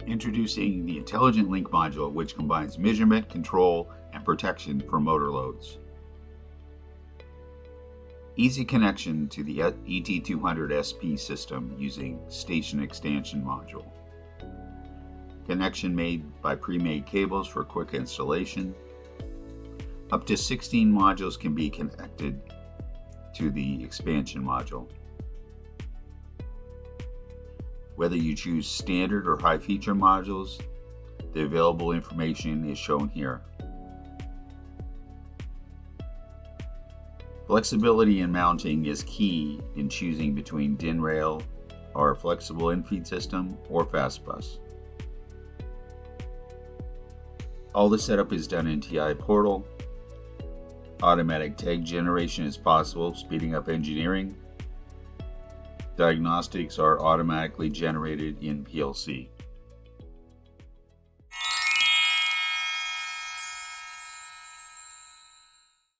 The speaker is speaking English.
Introducing the Intelligent Link module, which combines measurement, control, and protection for motor loads. Easy connection to the ET200 SP system using Station Extension module. Connection made by pre-made cables for quick installation. Up to 16 modules can be connected to the expansion module. Whether you choose standard or high feature modules, the available information is shown here. Flexibility in mounting is key in choosing between DIN rail or flexible infeed system or fastbus. All the setup is done in TI Portal. Automatic tag generation is possible, speeding up engineering. Diagnostics are automatically generated in PLC.